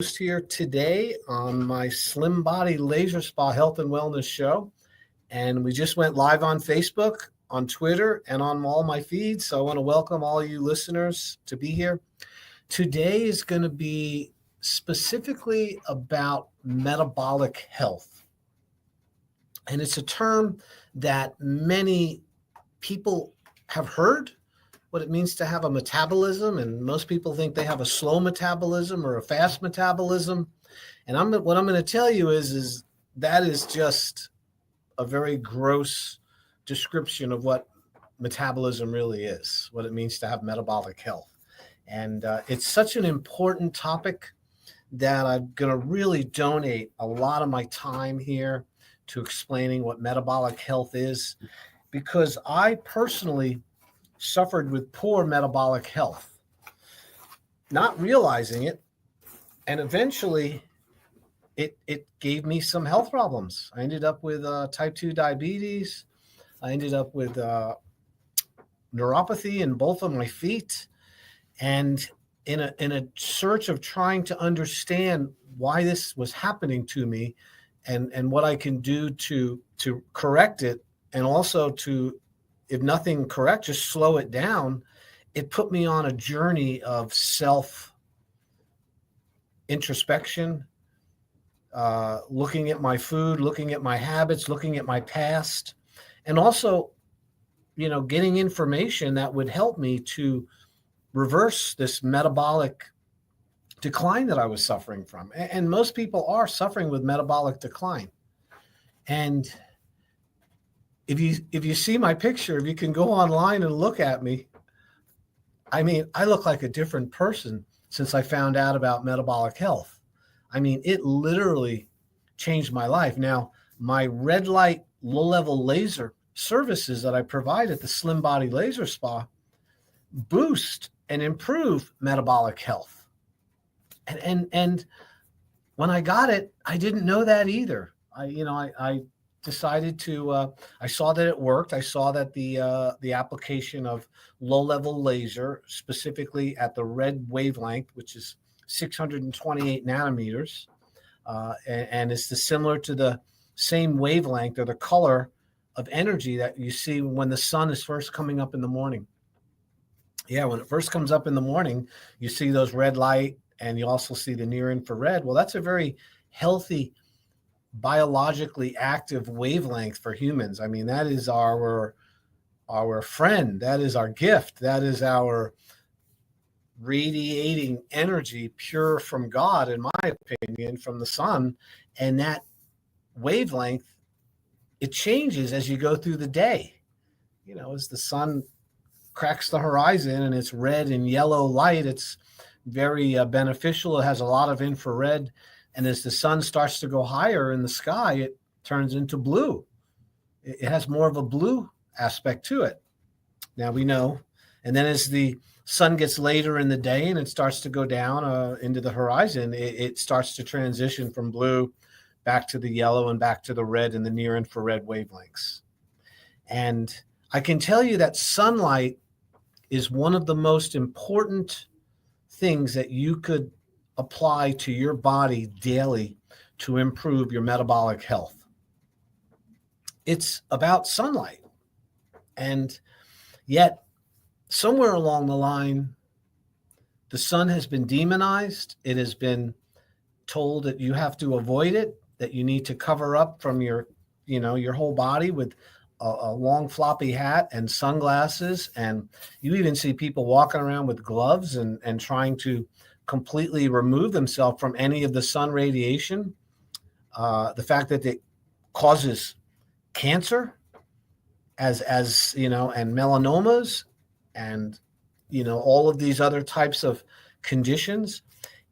Here today on my Slim Body Laser Spa Health and Wellness Show. And we just went live on Facebook, on Twitter, and on all my feeds. So I want to welcome all you listeners to be here. Today is going to be specifically about metabolic health. And it's a term that many people have heard, what it means to have a metabolism, and most people think they have a slow metabolism or a fast metabolism. And what I'm going to tell you is that is just a very gross description of what metabolism really is, what it means to have metabolic health. And it's such an important topic that I'm going to really donate a lot of my time here to explaining what metabolic health is, because I personally suffered with poor metabolic health, not realizing it. And eventually it gave me some health problems. I ended up with type 2 diabetes. I ended up with neuropathy in both of my feet. And in a search of trying to understand why this was happening to me and what I can do to correct it, and also to, if nothing correct, just slow it down. It put me on a journey of self introspection, looking at my food, looking at my habits, looking at my past, and also, getting information that would help me to reverse this metabolic decline that I was suffering from. And most people are suffering with metabolic decline. And if you see my picture, if you can go online and look at me, I mean, I look like a different person since I found out about metabolic health. I mean, it literally changed my life. Now, my red light, low level laser services that I provide at the Slim Body Laser Spa boost and improve metabolic health. And when I got it, I didn't know that either. I decided to, I saw that it worked. I saw that the application of low-level laser, specifically at the red wavelength, which is 628 nanometers, and it's similar to the same wavelength or the color of energy that you see when the sun is first coming up in the morning. Yeah, when it first comes up in the morning, you see those red light, and you also see the near infrared. Well, that's a very healthy, biologically active wavelength for humans. I mean, that is our friend. That is our gift. That is our radiating energy, pure from God, in my opinion, from the sun. And that wavelength, it changes as you go through the day. As the sun cracks the horizon and it's red and yellow light, it's very beneficial. It has a lot of infrared. And as the sun starts to go higher in the sky, it turns into blue. It has more of a blue aspect to it. Now we know. And then as the sun gets later in the day and it starts to go down into the horizon, it starts to transition from blue back to the yellow and back to the red and the near infrared wavelengths. And I can tell you that sunlight is one of the most important things that you could apply to your body daily to improve your metabolic health. It's about sunlight. And yet, somewhere along the line, the sun has been demonized. It has been told that you have to avoid it, that you need to cover up from your whole body with a long floppy hat and sunglasses. And you even see people walking around with gloves and trying to completely remove themselves from any of the sun radiation. The fact that it causes cancer and melanomas and, all of these other types of conditions.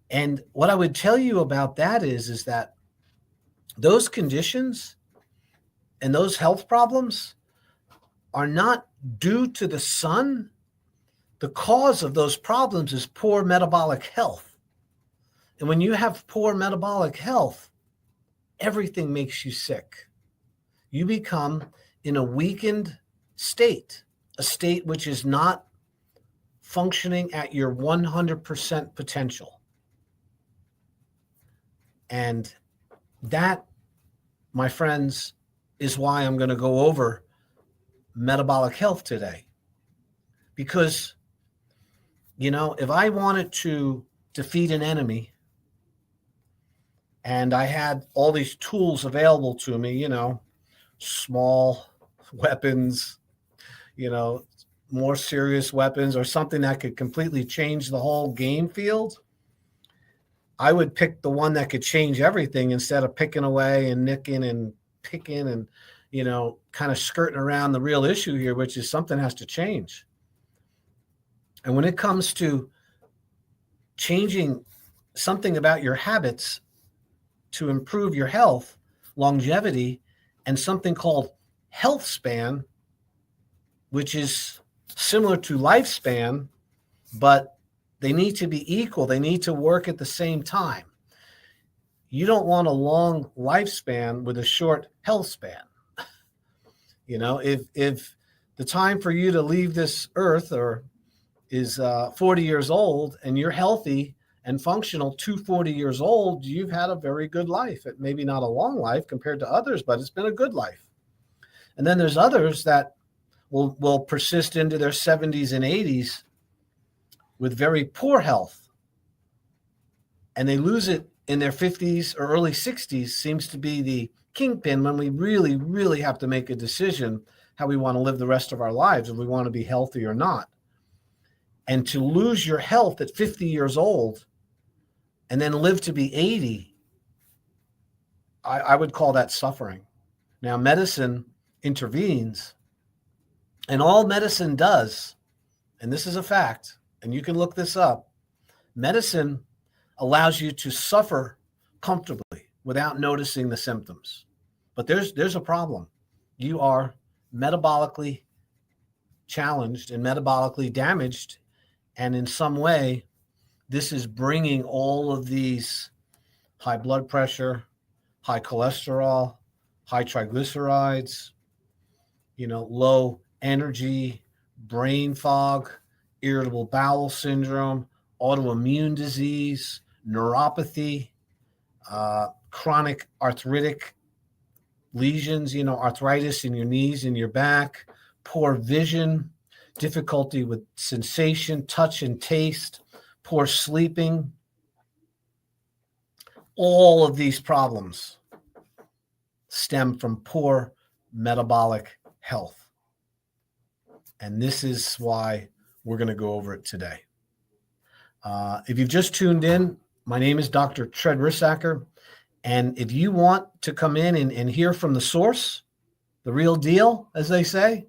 And what I would tell you about that is that those conditions and those health problems are not due to the sun. The cause of those problems is poor metabolic health. And when you have poor metabolic health, everything makes you sick. You become in a weakened state, a state which is not functioning at your 100% potential. And that, my friends, is why I'm going to go over metabolic health today. Because, if I wanted to defeat an enemy and I had all these tools available to me, small weapons, more serious weapons, or something that could completely change the whole game field, I would pick the one that could change everything instead of picking away and nicking and picking and, kind of skirting around the real issue here, which is something has to change. And when it comes to changing something about your habits to improve your health, longevity, and something called health span, which is similar to lifespan, but they need to be equal. They need to work at the same time. You don't want a long lifespan with a short health span. If the time for you to leave this earth is 40 years old and you're healthy and functional to 40 years old, you've had a very good life. It maybe not a long life compared to others, but it's been a good life. And then there's others that will persist into their 70s and 80s with very poor health. And they lose it in their 50s or early 60s, seems to be the kingpin when we really, really have to make a decision how we want to live the rest of our lives, if we want to be healthy or not. And to lose your health at 50 years old and then live to be 80, I would call that suffering. Now, medicine intervenes, and all medicine does, and this is a fact, and you can look this up, medicine allows you to suffer comfortably without noticing the symptoms. But there's a problem. You are metabolically challenged and metabolically damaged, and in some way, this is bringing all of these high blood pressure, high cholesterol, high triglycerides, low energy, brain fog, irritable bowel syndrome, autoimmune disease, neuropathy, chronic arthritic lesions, arthritis in your knees and your back, poor vision, difficulty with sensation, touch, and taste, poor sleeping. All of these problems stem from poor metabolic health. And this is why we're going to go over it today. If you've just tuned in, my name is Dr. Tread Rissacker. And if you want to come in and hear from the source, the real deal, as they say,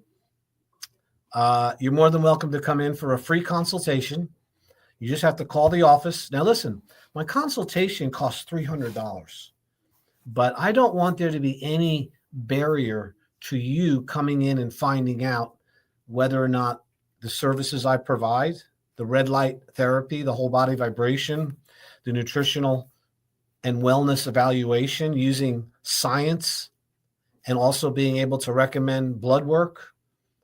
you're more than welcome to come in for a free consultation. You just have to call the office. Now, listen, my consultation costs $300, but I don't want there to be any barrier to you coming in and finding out whether or not the services I provide, the red light therapy, the whole body vibration, the nutritional and wellness evaluation using science, and also being able to recommend blood work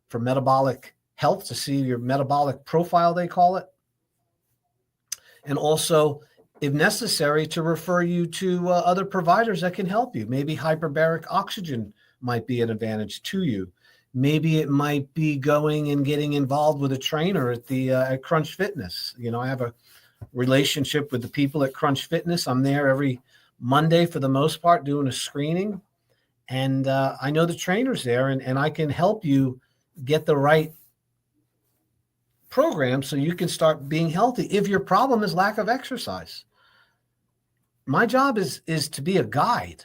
for metabolic health to see your metabolic profile, they call it. And also, if necessary, to refer you to other providers that can help you. Maybe hyperbaric oxygen might be an advantage to you. Maybe it might be going and getting involved with a trainer at Crunch Fitness. I have a relationship with the people at Crunch Fitness. I'm there every Monday for the most part doing a screening. And I know the trainers there, and I can help you get the right program so you can start being healthy if your problem is lack of exercise. My job is to be a guide,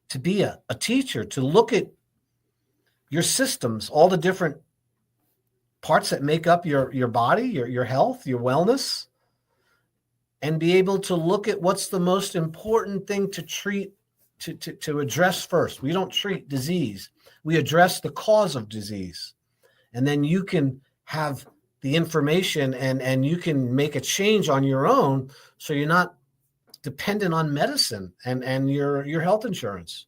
to be a teacher, to look at your systems, all the different parts that make up your body, your health, your wellness, and be able to look at what's the most important thing to treat, to address first. We don't treat disease. We address the cause of disease. And then you can have the information and you can make a change on your own so you're not dependent on medicine and your health insurance.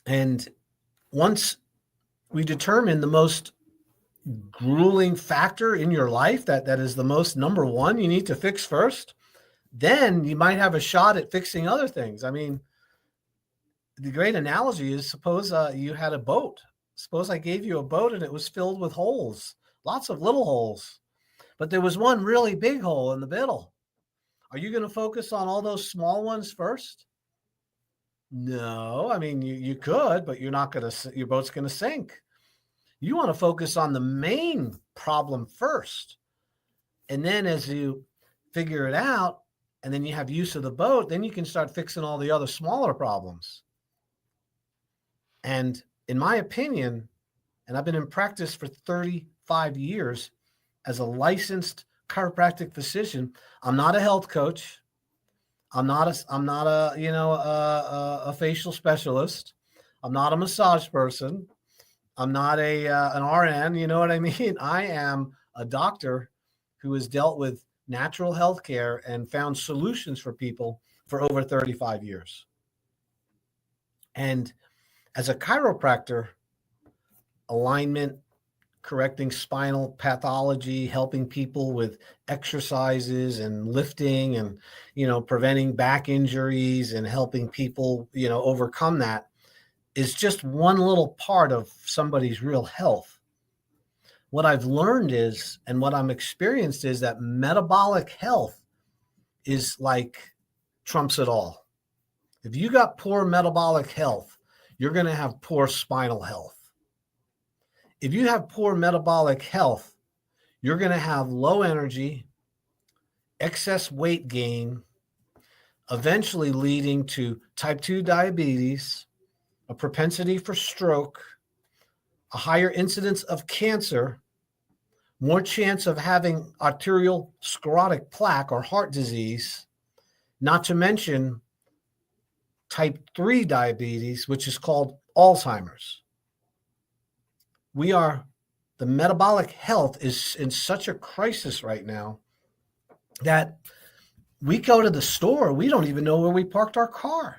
And once we determine the most grueling factor in your life that is the most number one you need to fix first, then you might have a shot at fixing other things. I mean, the great analogy is, suppose you had a boat. Suppose I gave you a boat and it was filled with holes, lots of little holes, but there was one really big hole in the middle. Are you going to focus on all those small ones first? No, I mean, you could, but you're not going to, your boat's going to sink. You want to focus on the main problem first. And then as you figure it out, and then you have use of the boat, then you can start fixing all the other smaller problems. And in my opinion, and I've been in practice for 35 years as a licensed chiropractic physician, I'm not a health coach. I'm not a facial specialist. I'm not a massage person. I'm not an RN. You know what I mean? I am a doctor who has dealt with natural health care and found solutions for people for over 35 years. And as a chiropractor, alignment, correcting spinal pathology, helping people with exercises and lifting and, preventing back injuries and helping people, overcome that is just one little part of somebody's real health. What I've learned is, and what I'm experienced is, that metabolic health is like trumps it all. If you got poor metabolic health, you're going to have poor spinal health. If you have poor metabolic health, you're going to have low energy, excess weight gain, eventually leading to type 2 diabetes, a propensity for stroke, a higher incidence of cancer, more chance of having arterial sclerotic plaque or heart disease, not to mention type 3 diabetes, which is called Alzheimer's. The metabolic health is in such a crisis right now that we go to the store, we don't even know where we parked our car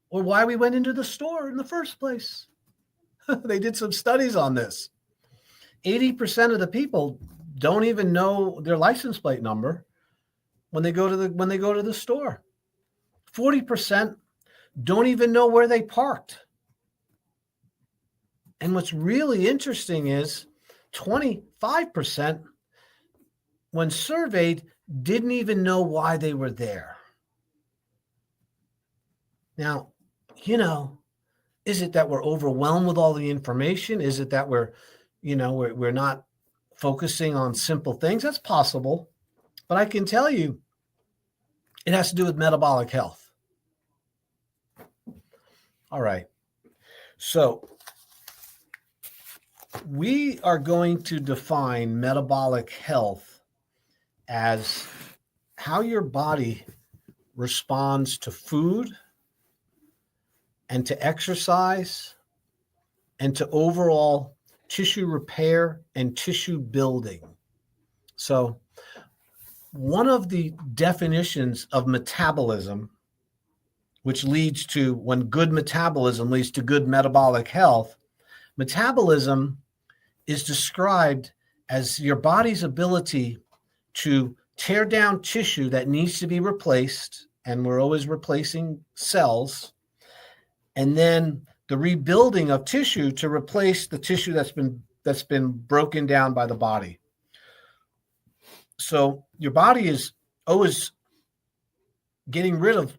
or why we went into the store in the first place. They did some studies on this. 80% of the people don't even know their license plate number when they go to the store. 40% don't even know where they parked. And what's really interesting is 25%, when surveyed, didn't even know why they were there. Now, is it that we're overwhelmed with all the information? Is it that we're not focusing on simple things? That's possible. But I can tell you, it has to do with metabolic health. All right. So we are going to define metabolic health as how your body responds to food and to exercise and to overall tissue repair and tissue building. So one of the definitions of metabolism, which leads to, when good metabolism leads to good metabolic health, metabolism is described as your body's ability to tear down tissue that needs to be replaced, and we're always replacing cells, and then the rebuilding of tissue to replace the tissue that's been broken down by the body. So your body is always getting rid of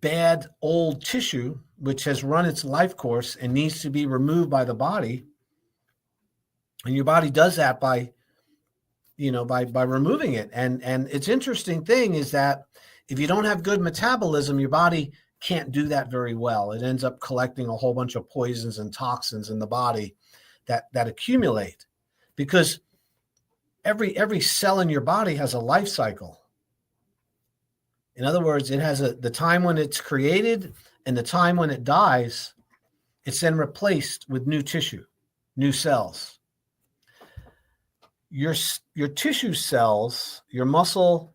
bad old tissue, which has run its life course and needs to be removed by the body. And your body does that by removing it. And it's interesting thing is that if you don't have good metabolism, your body can't do that very well. It ends up collecting a whole bunch of poisons and toxins in the body that accumulate, because every cell in your body has a life cycle. In other words, it has the time when it's created and the time when it dies. It's then replaced with new tissue, new cells. Your tissue cells, your muscle,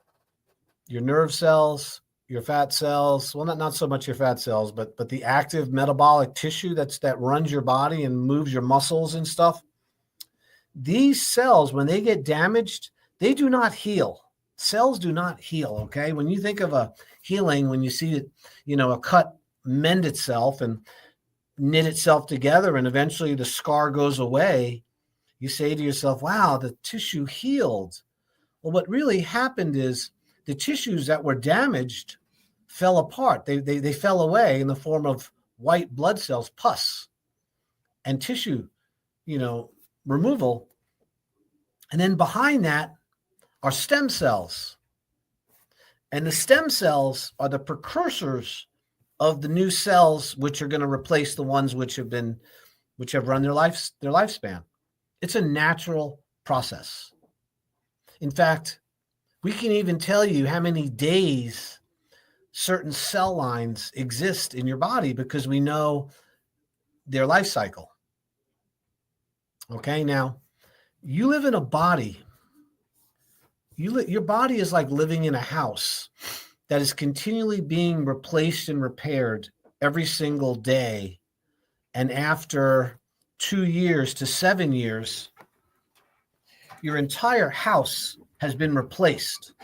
your nerve cells, your fat cells, well, not so much your fat cells, but the active metabolic tissue that runs your body and moves your muscles and stuff. These cells, when they get damaged, they do not heal. Cells do not heal, okay? When you think of a healing, when you see it, a cut mend itself and knit itself together and eventually the scar goes away, you say to yourself, wow, the tissue healed. Well, what really happened is the tissues that were damaged fell apart. They fell away in the form of white blood cells, pus, and tissue, removal. And then behind that are stem cells. And the stem cells are the precursors of the new cells, which are going to replace the ones which have run their lifespan. It's a natural process. In fact, we can even tell you how many days certain cell lines exist in your body because we know their life cycle. Okay, now you live in a body. Your body is like living in a house that is continually being replaced and repaired every single day. And after 2 years to 7 years, your entire house has been replaced,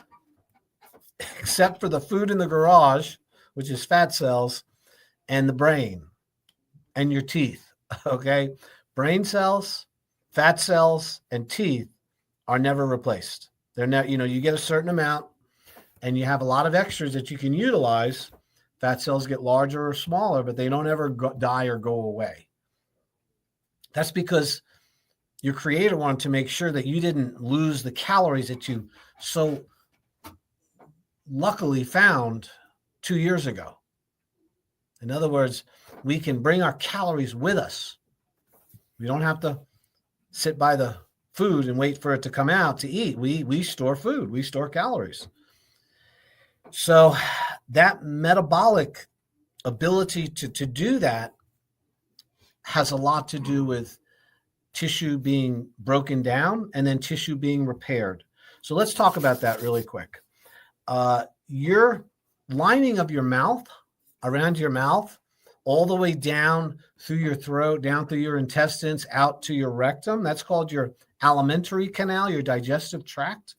except for the food in the garage, which is fat cells, and the brain and your teeth. Okay? Brain cells, fat cells, and teeth are never replaced. They're not, you get a certain amount and you have a lot of extras that you can utilize. Fat cells get larger or smaller, but they don't ever die or go away. That's because your creator wanted to make sure that you didn't lose the calories that you so luckily found 2 years ago. In other words, we can bring our calories with us. We don't have to sit by the food and wait for it to come out to eat. We store food. We store calories. So that metabolic ability to do that has a lot to do with tissue being broken down and then tissue being repaired. So let's talk about that really quick. Your lining of your mouth, around your mouth, all the way down through your throat, down through your intestines, out to your rectum, that's called your alimentary canal, your digestive tract.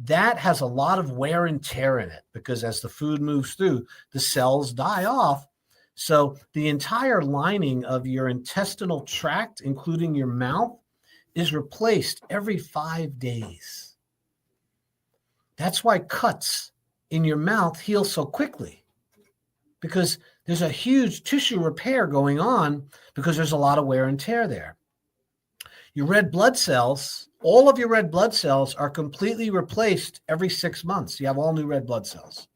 That has a lot of wear and tear in it because as the food moves through, the cells die off. So the entire lining of your intestinal tract, including your mouth, is replaced every 5 days. That's why cuts in your mouth heal so quickly, because there's a huge tissue repair going on because there's a lot of wear and tear there. Your red blood cells, all of your red blood cells are completely replaced every 6 months. You have all new red blood cells.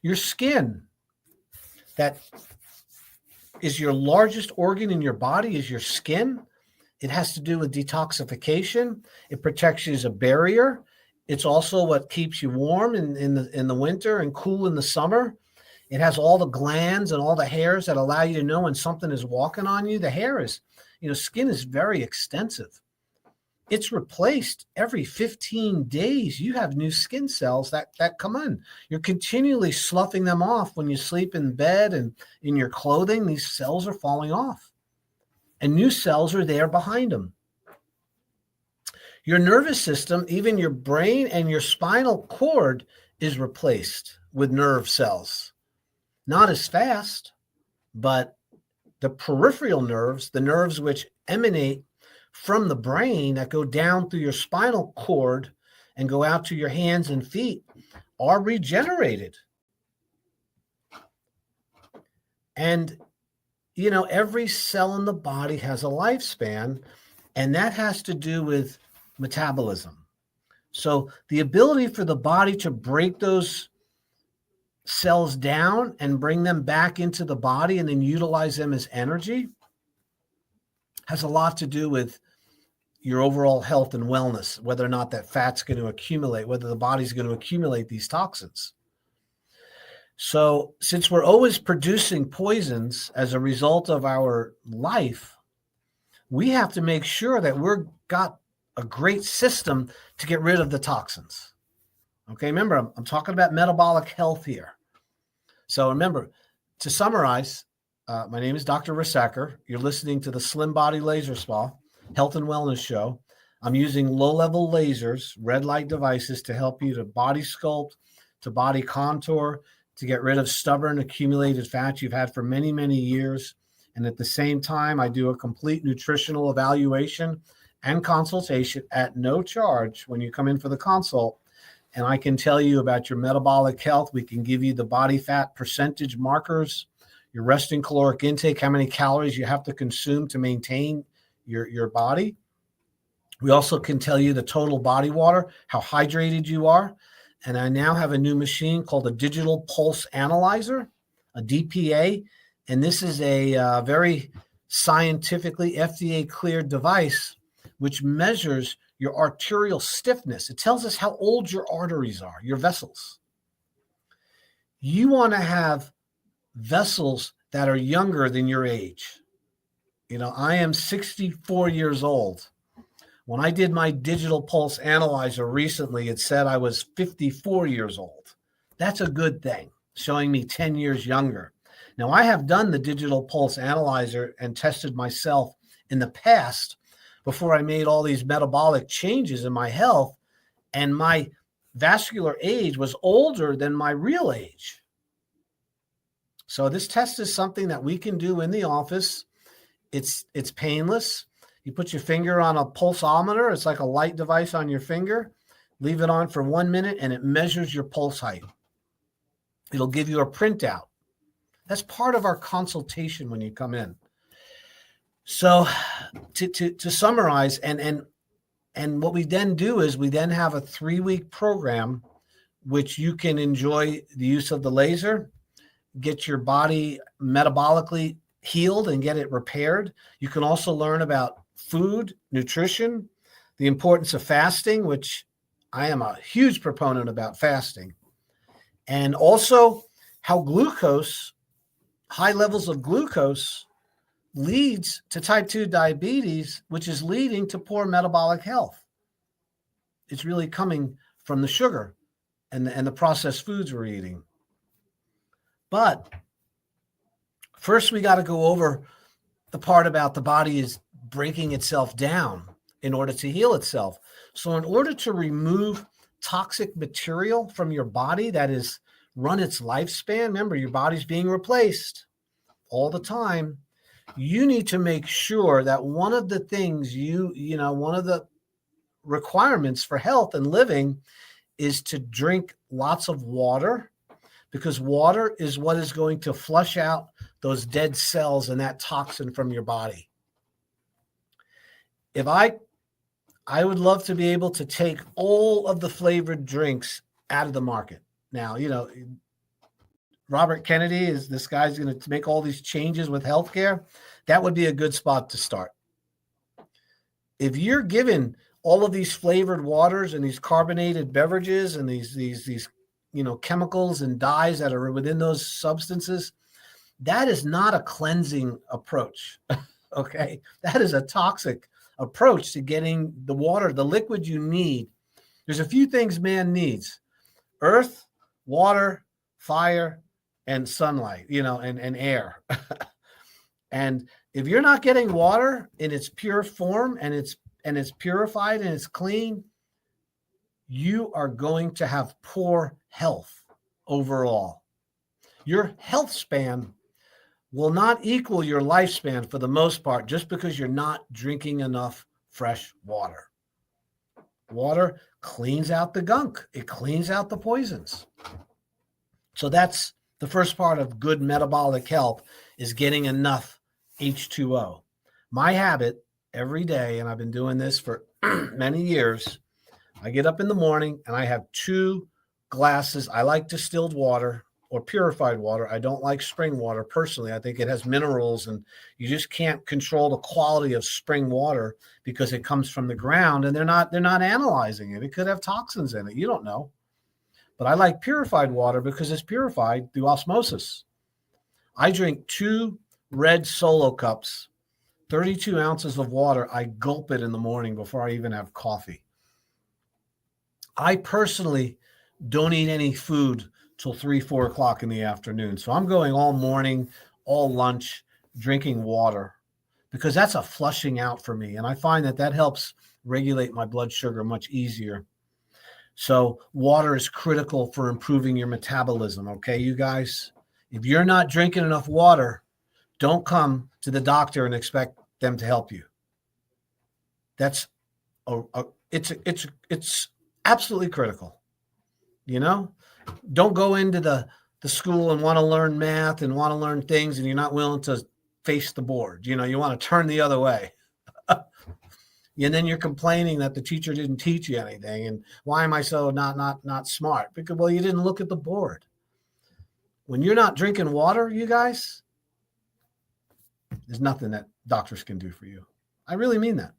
Your skin, that is your largest organ in your body, is your skin. It has to do with detoxification. It protects you as a barrier. It's also what keeps you warm in the winter and cool in the summer. It has all the glands and all the hairs that allow you to know when something is walking on you. The hair is, skin is very extensive. It's replaced every 15 days. You have new skin cells that come in. You're continually sloughing them off when you sleep in bed and in your clothing. These cells are falling off. And new cells are there behind them. Your nervous system, even your brain and your spinal cord, is replaced with nerve cells. Not as fast, but the peripheral nerves, the nerves which emanate from the brain that go down through your spinal cord and go out to your hands and feet, are regenerated. And, every cell in the body has a lifespan, and that has to do with metabolism. So the ability for the body to break those cells down and bring them back into the body and then utilize them as energy has a lot to do with your overall health and wellness, whether or not that fat's going to accumulate, whether the body's going to accumulate these toxins. So since we're always producing poisons as a result of our life, we have to make sure that we've got a great system to get rid of the toxins. Okay, remember, I'm talking about metabolic health here. So remember, to summarize, my name is Dr. Risacker. You're listening to the Slim Body Laser Spa Health and Wellness Show. I'm using low-level lasers, red light devices to help you to body sculpt, to body contour, to get rid of stubborn accumulated fat you've had for many, many years. And at the same time, I do a complete nutritional evaluation and consultation at no charge when you come in for the consult. And I can tell you about your metabolic health. We can give you the body fat percentage markers, your resting caloric intake, how many calories you have to consume to maintain your body. We also can tell you the total body water, how hydrated you are. And I now have a new machine called a digital pulse analyzer, a DPA. And this is a very scientifically FDA cleared device, which measures your arterial stiffness. It tells us how old your arteries are, your vessels. You want to have vessels that are younger than your age. You know, I am 64 years old. When I did my digital pulse analyzer recently, it said I was 54 years old. That's a good thing, showing me 10 years younger. Now, I have done the digital pulse analyzer and tested myself in the past before I made all these metabolic changes in my health, and my vascular age was older than my real age. So this test is something that we can do in the office. It's painless. You put your finger on a pulsometer. It's like a light device on your finger. Leave it on for 1 minute, and it measures your pulse height. It'll give you a printout. That's part of our consultation when you come in. So to summarize, and what we then do is we then have a 3-week program, which you can enjoy the use of the laser, get your body metabolically healed and get it repaired. You can also learn about food, nutrition, the importance of fasting, which I am a huge proponent about fasting, and also how glucose, high levels of glucose, leads to type 2 diabetes, which is leading to poor metabolic health. It's really coming from the sugar and the processed foods we're eating. But first, we got to go over the part about the body is breaking itself down in order to heal itself. So in order to remove toxic material from your body that is run its lifespan, remember, your body's being replaced all the time. You need to make sure that one of the things one of the requirements for health and living is to drink lots of water, because water is what is going to flush out those dead cells and that toxin from your body. If I would love to be able to take all of the flavored drinks out of the market. Now, Robert Kennedy is this guy's going to make all these changes with healthcare. That would be a good spot to start. If you're given all of these flavored waters and these carbonated beverages and these chemicals and dyes that are within those substances, that is not a cleansing approach. Okay, that is a toxic approach to getting the water, the liquid you need. There's a few things man needs: earth, water, fire, and sunlight, and air. And if you're not getting water in its pure form and it's purified and it's clean, you are going to have poor health overall. Your health span will not equal your lifespan for the most part, just because you're not drinking enough fresh water. Water cleans out the gunk. It cleans out the poisons. So that's the first part of good metabolic health, is getting enough H2O. My habit every day, and I've been doing this for many years, I get up in the morning and I have 2 glasses. I like distilled water or purified water. I don't like spring water personally. I think it has minerals, and you just can't control the quality of spring water because it comes from the ground and they're not analyzing it. It could have toxins in it. You don't know. But I like purified water because it's purified through osmosis. I drink 2 red Solo cups, 32 ounces of water. I gulp it in the morning before I even have coffee. I personally don't eat any food till 3-4 o'clock in the afternoon. So I'm going all morning, all lunch, drinking water, because that's a flushing out for me. And I find that helps regulate my blood sugar much easier. So water is critical for improving your metabolism. Okay, you guys, if you're not drinking enough water, don't come to the doctor and expect them to help you. That's it's absolutely critical. You know, don't go into the school and want to learn math and want to learn things, and you're not willing to face the board. You know, you want to turn the other way. And then you're complaining that the teacher didn't teach you anything. And why am I so not smart? Because, well, you didn't look at the board. When you're not drinking water, you guys, there's nothing that doctors can do for you. I really mean that.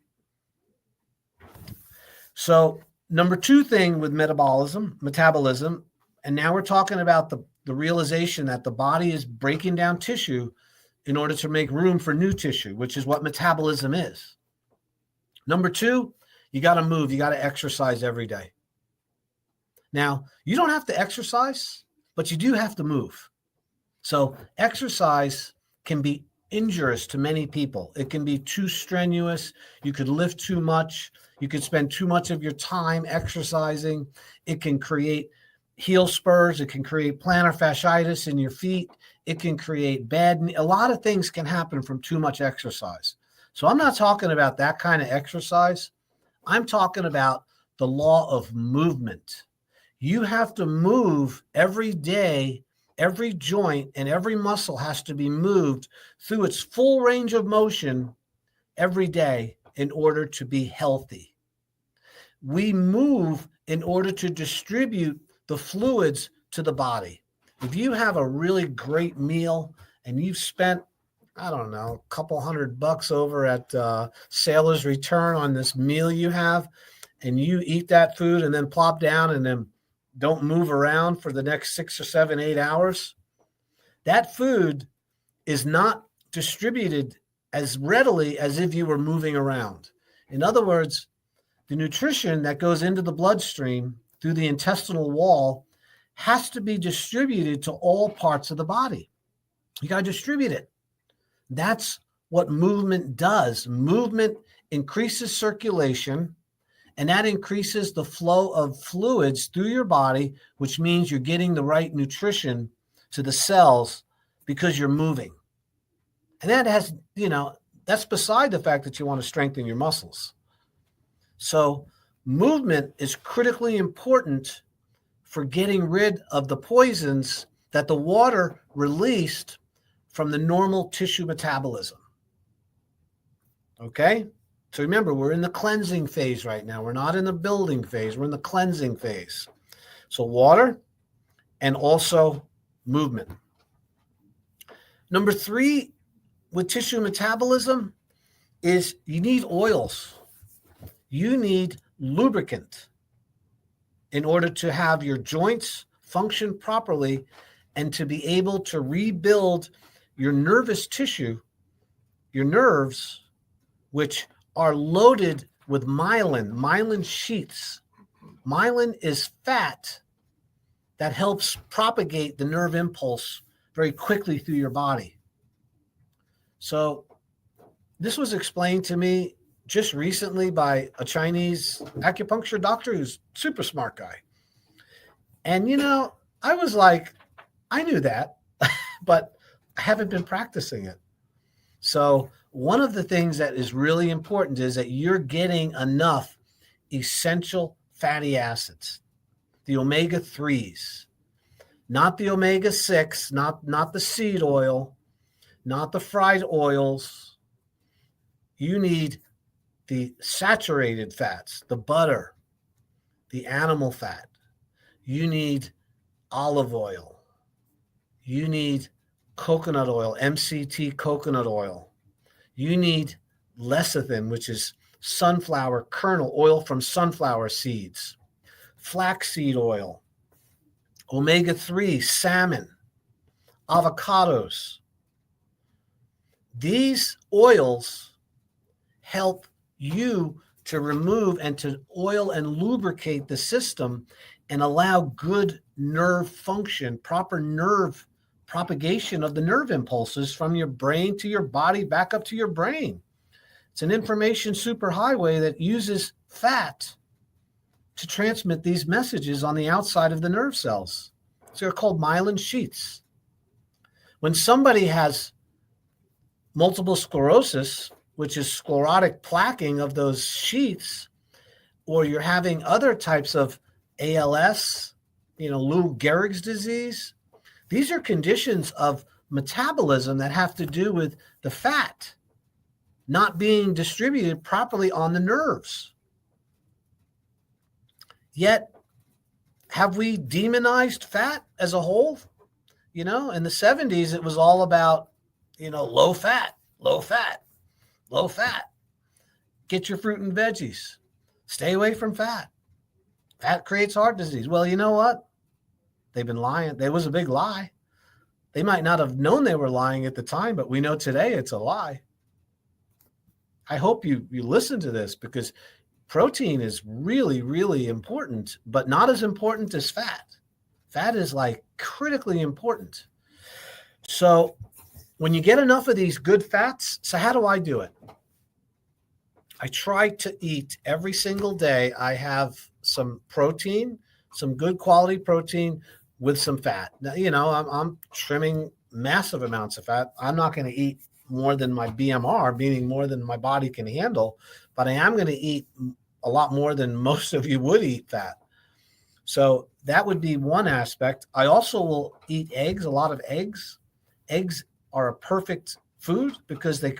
So number 2 thing with metabolism, and now we're talking about the realization that the body is breaking down tissue in order to make room for new tissue, which is what metabolism is. Number 2, you got to move. You got to exercise every day. Now, you don't have to exercise, but you do have to move. So exercise can be injurious to many people. It can be too strenuous. You could lift too much. You could spend too much of your time exercising. It can create heel spurs. It can create plantar fasciitis in your feet. It can create a lot of things can happen from too much exercise. So I'm not talking about that kind of exercise. I'm talking about the law of movement. You have to move every day. Every joint and every muscle has to be moved through its full range of motion every day in order to be healthy. We move in order to distribute the fluids to the body. If you have a really great meal and you've spent, I don't know, a couple $100 over at Sailor's Return on this meal you have, and you eat that food and then plop down and then don't move around for the next 6 or 7, 8 hours, that food is not distributed as readily as if you were moving around. In other words, the nutrition that goes into the bloodstream through the intestinal wall has to be distributed to all parts of the body. You got to distribute it. That's what movement does. Movement increases circulation, and that increases the flow of fluids through your body, which means you're getting the right nutrition to the cells because you're moving. And that has, that's beside the fact that you want to strengthen your muscles. So movement is critically important for getting rid of the poisons that the water released from the normal tissue metabolism. Okay? So remember, we're in the cleansing phase right now. We're not in the building phase. We're in the cleansing phase. So water and also movement. Number 3 with tissue metabolism is you need oils. You need lubricant in order to have your joints function properly and to be able to rebuild your nervous tissue, your nerves, which are loaded with myelin sheaths. Myelin is fat that helps propagate the nerve impulse very quickly through your body. So this was explained to me just recently by a Chinese acupuncture doctor who's a super smart guy. And, I was like, I knew that, but I haven't been practicing it. So one of the things that is really important is that you're getting enough essential fatty acids, the omega-3s, not the omega-6, not the seed oil, not the fried oils. You need the saturated fats, the butter, the animal fat. You need olive oil. You need coconut oil, MCT coconut oil. You need lecithin, which is sunflower kernel, oil from sunflower seeds, flaxseed oil, omega-3, salmon, avocados. These oils help you to remove and to oil and lubricate the system and allow good nerve function, proper nerve propagation of the nerve impulses from your brain to your body back up to your brain. It's an information superhighway that uses fat to transmit these messages on the outside of the nerve cells. So they're called myelin sheaths. When somebody has multiple sclerosis, which is sclerotic plaquing of those sheaths, or you're having other types of ALS, Lou Gehrig's disease, these are conditions of metabolism that have to do with the fat not being distributed properly on the nerves. Yet, have we demonized fat as a whole? In the 70s, it was all about, low fat, low fat, low fat. Get your fruit and veggies. Stay away from fat. Fat creates heart disease. Well, you know what? They've been lying. There was a big lie. They might not have known they were lying at the time, but we know today it's a lie. I hope you listen to this, because protein is really, really important, but not as important as fat. Fat is like critically important. So when you get enough of these good fats, so how do I do it? I try to eat every single day. I have some protein, some good quality protein with some fat. Now, I'm trimming massive amounts of fat. I'm not going to eat more than my BMR, meaning more than my body can handle, but I am going to eat a lot more than most of you would eat fat. So that would be one aspect. I also will eat eggs, a lot of eggs. Eggs are a perfect food because they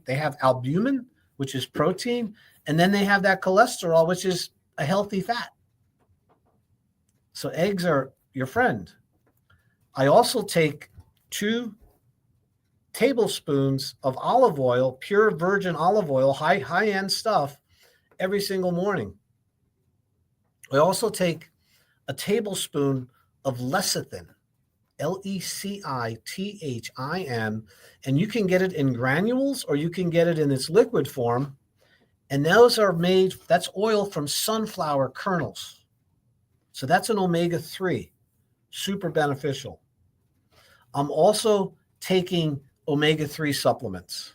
have albumin, which is protein, and then they have that cholesterol, which is a healthy fat. So eggs are your friend. I also take 2 tablespoons of olive oil, pure virgin olive oil, high-end stuff, every single morning. I also take a tablespoon of lecithin, Lecithin, and you can get it in granules or you can get it in its liquid form. And those are that's oil from sunflower kernels. So that's an omega-3, super beneficial. I'm also taking omega-3 supplements,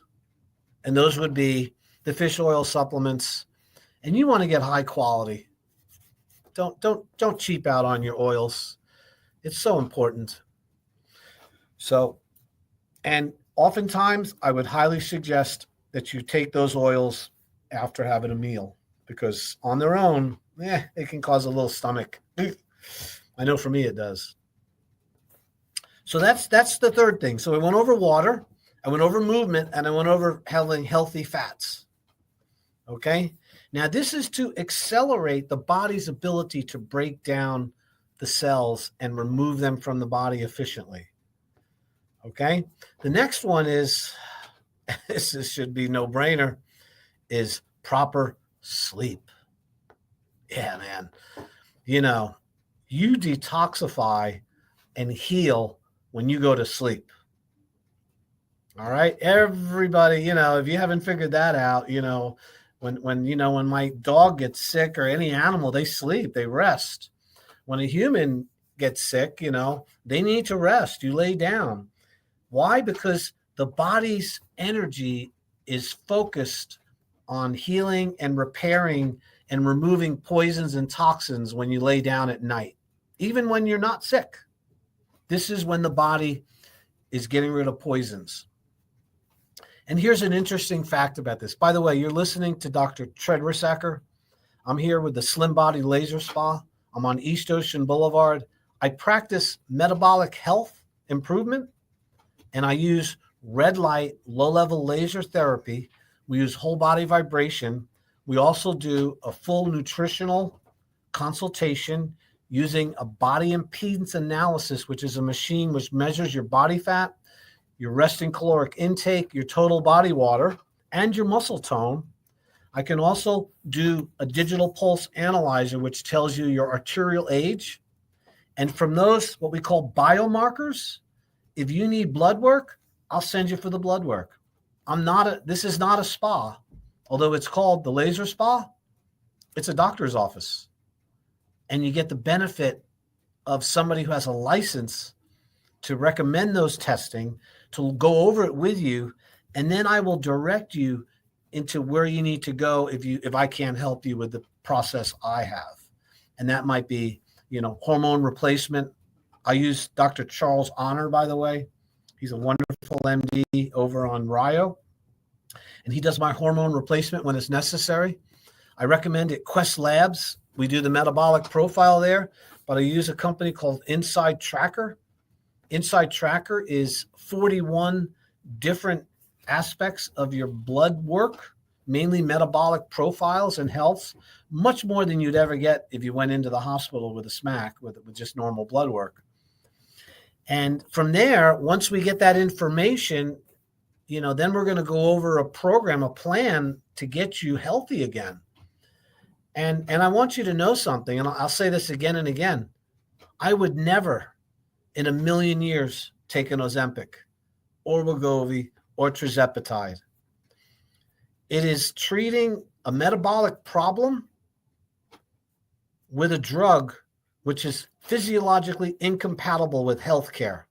and those would be the fish oil supplements. And you want to get high quality. Don't cheap out on your oils. It's so important. So, and oftentimes I would highly suggest that you take those oils after having a meal, because on their own, it can cause a little stomach. I know for me it does. So that's the third thing. So I went over water, I went over movement, and I went over having healthy fats. Okay? Now, this is to accelerate the body's ability to break down the cells and remove them from the body efficiently. Okay? The next one is, this should be no-brainer, is proper sleep. Yeah, man. You detoxify and heal when you go to sleep. All right? Everybody, if you haven't figured that out, when my dog gets sick, or any animal, they sleep, they rest. When a human gets sick, they need to rest. You lay down. Why? Because the body's energy is focused on healing and repairing and removing poisons and toxins when you lay down at night, even when you're not sick. This is when the body is getting rid of poisons. And here's an interesting fact about this. By the way, you're listening to Dr. Treadwersacker. I'm here with the Slim Body Laser Spa. I'm on East Ocean Boulevard. I practice metabolic health improvement, and I use red light, low-level laser therapy. We use whole body vibration. We also do a full nutritional consultation using a body impedance analysis, which is a machine which measures your body fat, your resting caloric intake, your total body water, and your muscle tone. I can also do a digital pulse analyzer, which tells you your arterial age. And from those, what we call biomarkers, if you need blood work, I'll send you for the blood work. This is not a spa, although it's called the laser spa. It's a doctor's office. And you get the benefit of somebody who has a license to recommend those testing, to go over it with you, and then I will direct you into where you need to go if I can't help you with the process I have. And that might be, hormone replacement. I use Dr. Charles Honor, by the way. He's a wonderful MD over on Rio, and he does my hormone replacement when it's necessary. I recommend it. Quest Labs. We do the metabolic profile there, but I use a company called Inside Tracker. Inside Tracker is 41 different aspects of your blood work, mainly metabolic profiles and health, much more than you'd ever get if you went into the hospital with a SMAC with just normal blood work. And from there, once we get that information, then we're going to go over a program, a plan to get you healthy again. And I want you to know something, and I'll say this again and again. I would never in a million years take an Ozempic or Wegovy or tirzepatide. It is treating a metabolic problem with a drug which is physiologically incompatible with healthcare.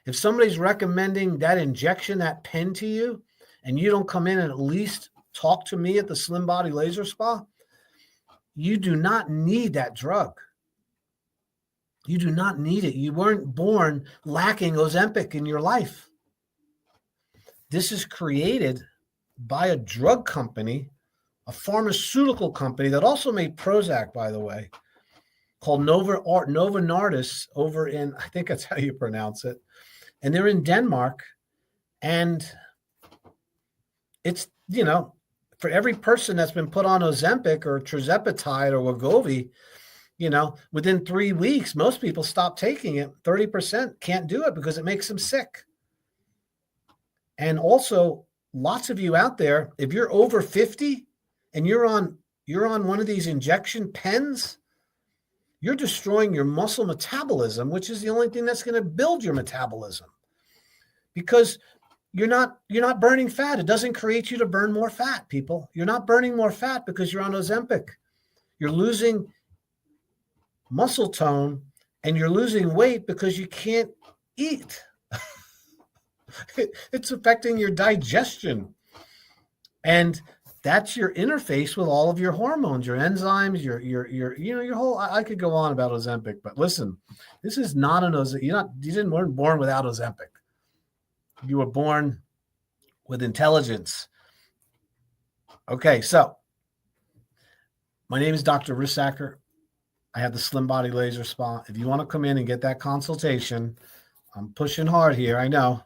If somebody's recommending that injection, that pen to you, and you don't come in and at least talk to me at the Slim Body Laser Spa, you do not need that drug. You do not need it. You weren't born lacking Ozempic in your life. This is created by a drug company, a pharmaceutical company that also made Prozac, by the way, called Novo Nordisk over in, I think that's how you pronounce it. And they're in Denmark. And it's, for every person that's been put on Ozempic or tirzepatide or Wegovy, within 3 weeks, most people stop taking it. 30% can't do it because it makes them sick. And also, lots of you out there, if you're over 50 and you're on one of these injection pens, you're destroying your muscle metabolism, which is the only thing that's going to build your metabolism, because you're not burning fat. It doesn't create you to burn more fat, people. You're not burning more fat because you're on Ozempic. You're losing muscle tone and you're losing weight because you can't eat. It's affecting your digestion. And that's your interface with all of your hormones, your enzymes, your whole, I could go on about Ozempic, but listen, this is not an Ozempic. You weren't born without Ozempic. You were born with intelligence. Okay, so my name is Dr. Rissacker. I have the Slim Body Laser Spa. If you want to come in and get that consultation, I'm pushing hard here. I know.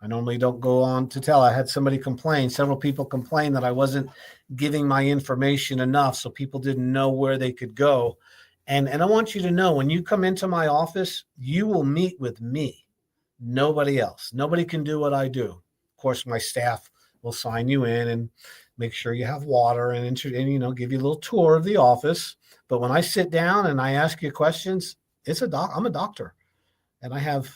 I normally don't go on to tell. I had somebody complain. Several people complain that I wasn't giving my information enough, so people didn't know where they could go. And I want you to know, when you come into my office, you will meet with me. Nobody else. Nobody can do what I do. Of course, my staff will sign you in and make sure you have water and give you a little tour of the office. But when I sit down and I ask you questions, I'm a doctor, and I have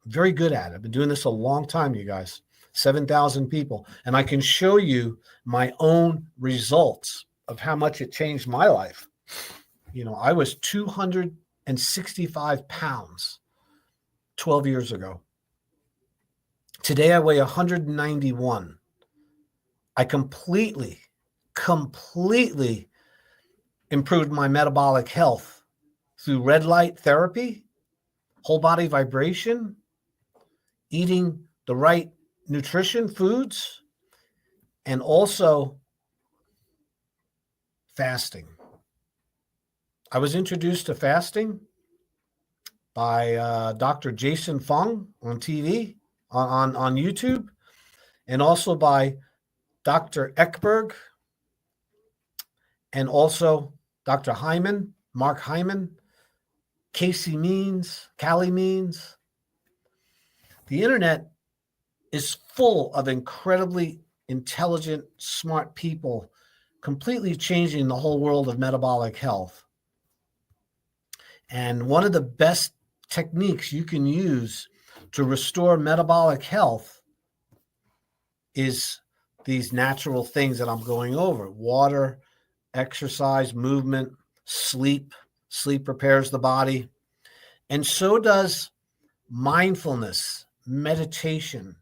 very good at it. I've been doing this a long time, you guys. 7,000 people, and I can show you my own results of how much it changed my life. I was 265 pounds 12 years ago. Today I weigh 191. I completely improved my metabolic health through red light therapy, whole body vibration, eating the right nutrition foods, and also fasting. I was introduced to fasting by Dr. Jason Fung on TV, on YouTube, and also by Dr. Ekberg, and also Dr. Hyman, Mark Hyman, Callie Means. The internet is full of incredibly intelligent, smart people, completely changing the whole world of metabolic health. And one of the best techniques you can use to restore metabolic health is these natural things that I'm going over: water, exercise, movement, sleep. Sleep prepares the body. And so does mindfulness, meditation,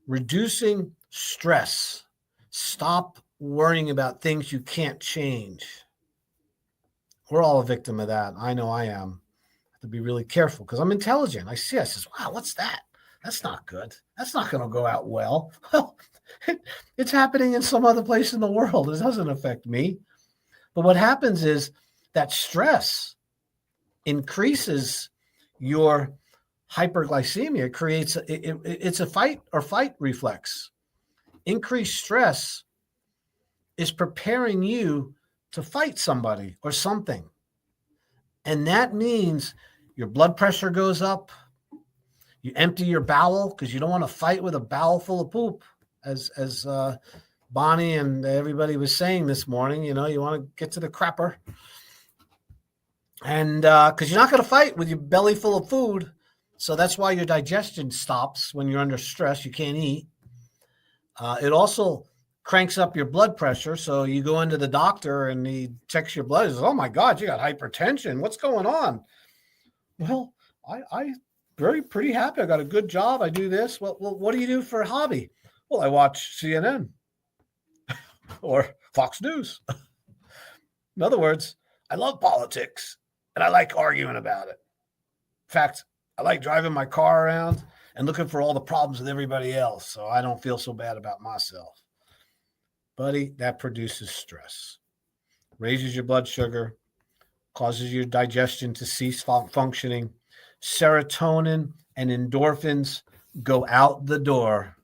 reducing stress, Stop worrying about things you can't change. We're all a victim of that. I know I am. I have to be really careful because I'm intelligent. I says, wow, what's that? That's not good. That's not going to go out well. Well, it's happening in some other place in the world. It doesn't affect me. But what happens is that stress increases your hyperglycemia. It's a fight or fight reflex. Increased stress is preparing you to fight somebody or something. And that means your blood pressure goes up. You empty your bowel because you don't want to fight with a bowel full of poop, as Bonnie and everybody was saying this morning. You know, you want to get to the crapper. And because you're not going to fight with your belly full of food. So that's why your digestion stops when you're under stress. You can't eat. It also cranks up your blood pressure. So you go into the doctor and he checks your blood. He says, oh my God, you got hypertension. What's going on? Well, I pretty happy. I got a good job. I do this. Well, what do you do for a hobby? Well, I watch CNN or Fox News. In other words, I love politics and I like arguing about it. In fact, I like driving my car around and looking for all the problems with everybody else so I don't feel so bad about myself. Buddy, that produces stress, raises your blood sugar, causes your digestion to cease functioning. Serotonin and endorphins go out the door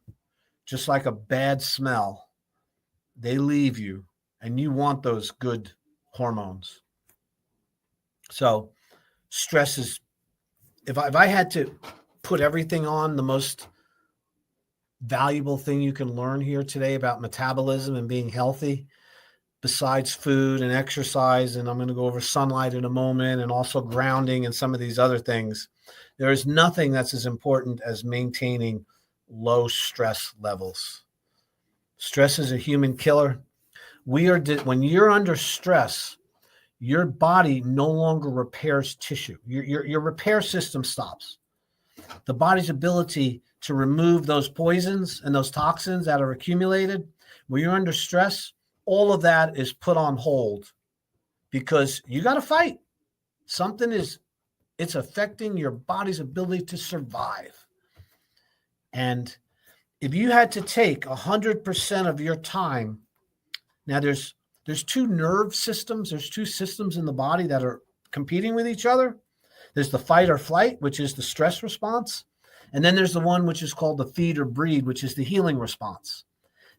just like a bad smell. They leave you, and you want those good hormones. So stress is, if I had to put everything on, the most valuable thing you can learn here today about metabolism and being healthy, besides food and exercise, and I'm going to go over sunlight in a moment, and also grounding and some of these other things, there is nothing that's as important as maintaining low stress levels. Stress is a human killer. When you're under stress, your body no longer repairs tissue. Your repair system stops. The body's ability to remove those poisons and those toxins that are accumulated, when you're under stress, all of that is put on hold because you got to fight. It's affecting your body's ability to survive. And if you had to take 100% of your time, now there's two nerve systems. There's two systems in the body that are competing with each other. There's the fight or flight, which is the stress response. And then there's the one which is called the feed or breed, which is the healing response.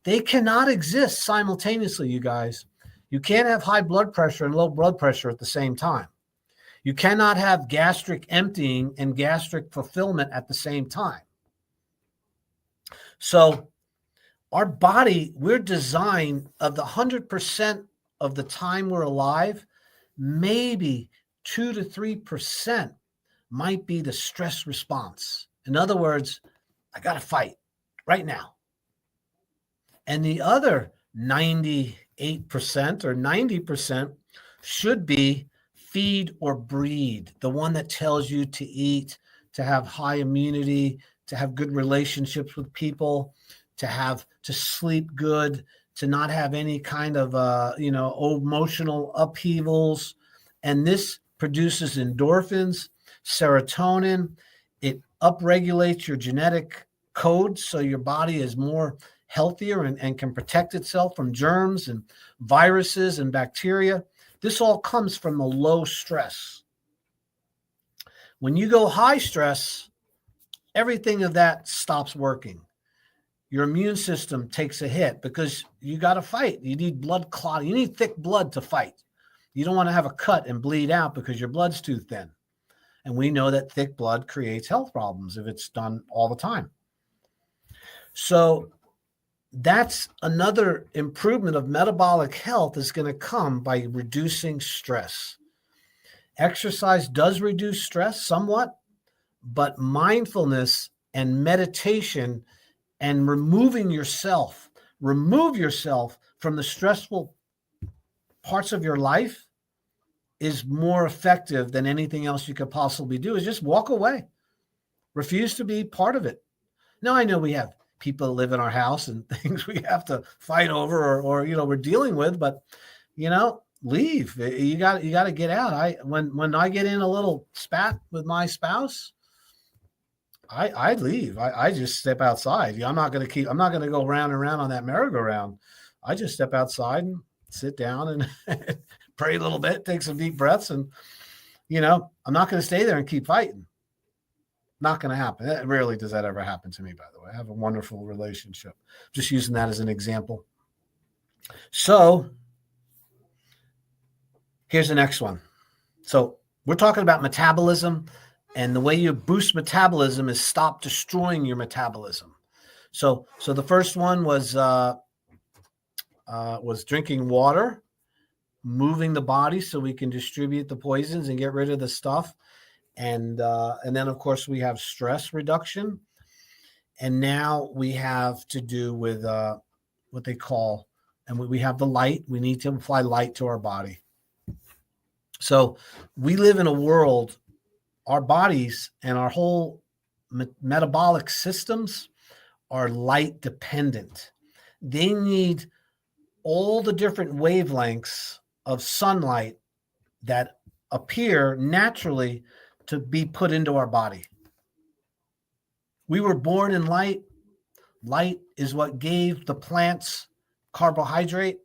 They cannot exist simultaneously, you guys. You can't have high blood pressure and low blood pressure at the same time. You cannot have gastric emptying and gastric fulfillment at the same time. So our body, we're designed of the 100% of the time we're alive, maybe 2 to 3% might be the stress response. In other words, I got to fight right now. And the other 98% or 90% should be feed or breed, the one that tells you to eat, to have high immunity, to have good relationships with people, to sleep good, to not have any kind of emotional upheavals. And this produces endorphins, serotonin. It upregulates your genetic code so your body is more healthier and can protect itself from germs and viruses and bacteria. This all comes from the low stress. When you go high stress, everything of that stops working. Your immune system takes a hit because you got to fight. You need blood clotting. You need thick blood to fight. You don't want to have a cut and bleed out because your blood's too thin. And we know that thick blood creates health problems if it's done all the time. So that's another improvement of metabolic health is going to come by reducing stress. Exercise does reduce stress somewhat, but mindfulness and meditation and remove yourself from the stressful parts of your life is more effective than anything else you could possibly do. Is just walk away. Refuse to be part of it. Now, I know we have people that live in our house and things we have to fight over or we're dealing with, but leave. You got to get out. When I get in a little spat with my spouse, I leave. I just step outside. I'm not going to go round and round on that merry-go-round. I just step outside and sit down and pray a little bit, take some deep breaths. And, I'm not going to stay there and keep fighting. Not going to happen. Rarely does that ever happen to me, by the way. I have a wonderful relationship. Just using that as an example. So here's the next one. So we're talking about metabolism, and the way you boost metabolism is stop destroying your metabolism. So the first one was drinking water, moving the body so we can distribute the poisons and get rid of the stuff. And then, of course, we have stress reduction. And now we have to do with what they call, and we have the light. We need to apply light to our body. So we live in a world, our bodies and our whole metabolic systems are light dependent. They need all the different wavelengths of sunlight that appear naturally to be put into our body. We were born in light. Light is what gave the plants carbohydrate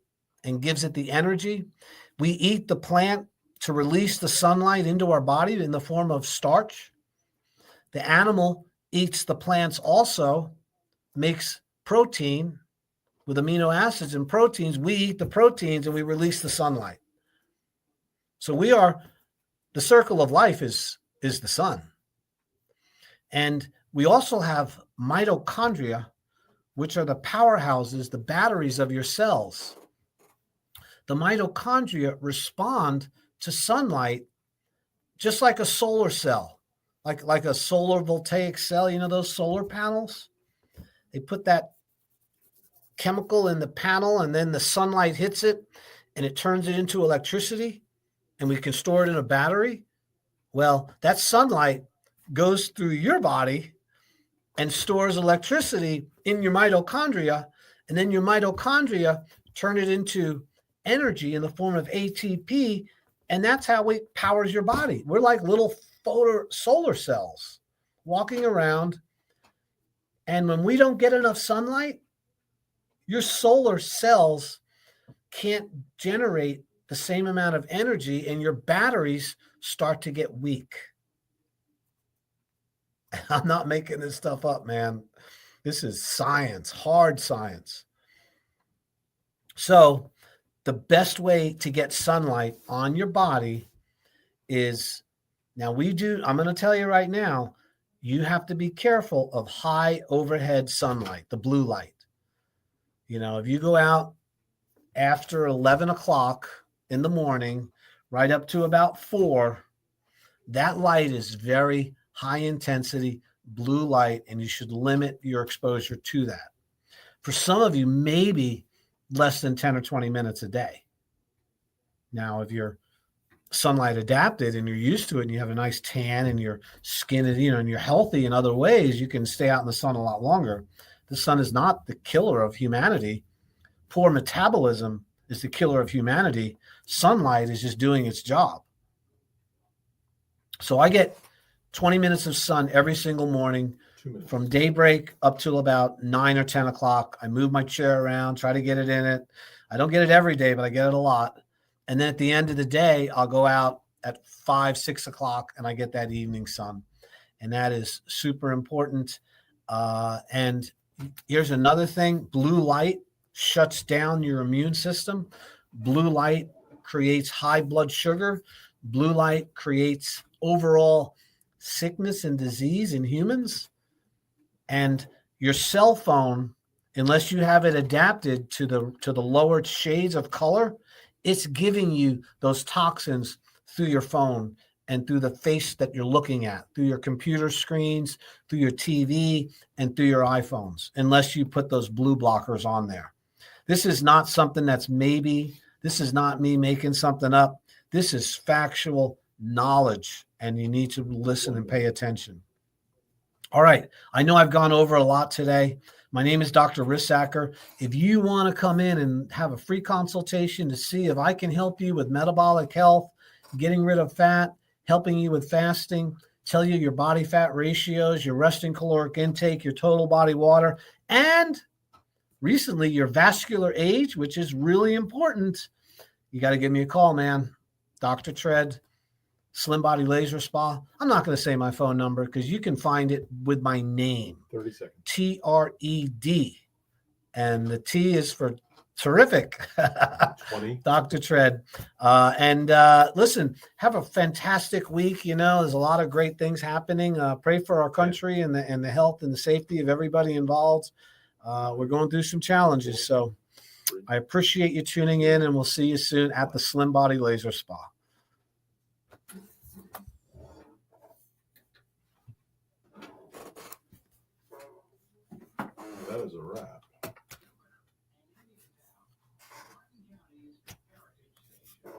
and gives it the energy. We eat the plant to release the sunlight into our body in the form of starch. The animal eats the plants also, makes protein with amino acids and proteins. We eat the proteins and we release the sunlight. So the circle of life is the sun. And we also have mitochondria, which are the powerhouses, the batteries of your cells. The mitochondria respond to sunlight just like a solar cell, like a solar voltaic cell, those solar panels. They put that chemical in the panel and then the sunlight hits it and it turns it into electricity and we can store it in a battery. Well, that sunlight goes through your body and stores electricity in your mitochondria, and then your mitochondria turn it into energy in the form of ATP, and that's how it powers your body. We're like little solar cells walking around, and when we don't get enough sunlight, your solar cells can't generate the same amount of energy, and your batteries start to get weak. I'm not making this stuff up, man. This is science, hard science. So the best way to get sunlight on your body is, I'm going to tell you right now, you have to be careful of high overhead sunlight, the blue light. If you go out after 11 o'clock in the morning, right up to about 4, that light is very high intensity blue light, and you should limit your exposure to that. For some of you, maybe less than 10 or 20 minutes a day. Now, if you're sunlight adapted and you're used to it and you have a nice tan and your skin is, and you're healthy in other ways, you can stay out in the sun a lot longer. The sun is not the killer of humanity. Poor metabolism is the killer of humanity. Sunlight is just doing its job. So I get 20 minutes of sun every single morning from daybreak up till about 9 or 10 o'clock. I move my chair around, try to get it in it. I don't get it every day, but I get it a lot. And then at the end of the day, I'll go out at 5, 6 o'clock and I get that evening sun. And that is super important. And here's another thing. Blue light shuts down your immune system. Blue light creates high blood sugar. Blue light creates overall sickness and disease in humans. And your cell phone, unless you have it adapted to the lower shades of color, it's giving you those toxins through your phone and through the face that you're looking at, through your computer screens, through your TV, and through your iPhones, unless you put those blue blockers on there. This is not something this is not me making something up. This is factual knowledge, and you need to listen and pay attention. All right. I know I've gone over a lot today, My name is Dr. Rissacker. If you want to come in and have a free consultation to see if I can help you with metabolic health, getting rid of fat, helping you with fasting, tell you your body fat ratios, your resting caloric intake, your total body water, and recently your vascular age, which is really important, you got to give me a call, man. Dr. Tread, Slim Body Laser Spa. I'm not going to say my phone number because you can find it with my name. 30 seconds. TRED. And the T is for terrific. 20. Dr. Tread. Listen, have a fantastic week. You know, there's a lot of great things happening. Pray for our country and the health and the safety of everybody involved. We're going through some challenges. So I appreciate you tuning in, and we'll see you soon at the Slim Body Laser Spa. That is a wrap.